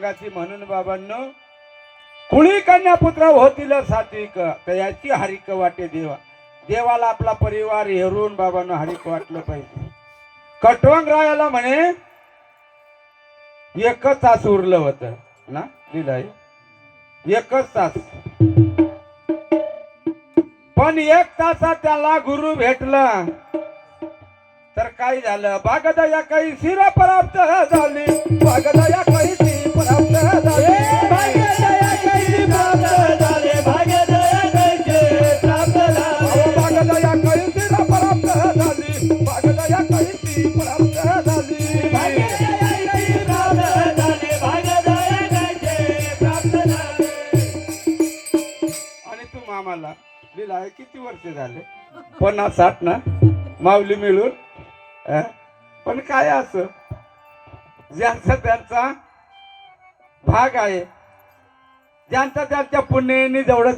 पांडुरंगाची म्हणून बाबांनो कुळी कन्या पुत्र होतील सात्विक तयाची हरिक वाटे देवा. देवाला आपला परिवार हेरून बाबांनो हरिक वाटलं पाहिजे. कटवंग रायाला म्हणे एकच तास उरलं होतं ना दिलाय एकच तास. पण एक तासात त्याला गुरु भेटला तर काय झालं. भागदया काही शिर प्राप्त झाली. भागदया काही ती प्राप्त झाली. भागदया काही प्राप्त झाली. भागदया काही प्राप्त झाली. भागदया काही शिर प्राप्त झाली. भागदया काही ती प्राप्त झाली. आणि तू मामाला लिहिला किती वर्ष झाले 50-60 ना माऊली मिळून. पण काय असं ज्यांचा त्यांचा भाग आहे ज्यांचा त्यांच्या पुण्याने जेवढं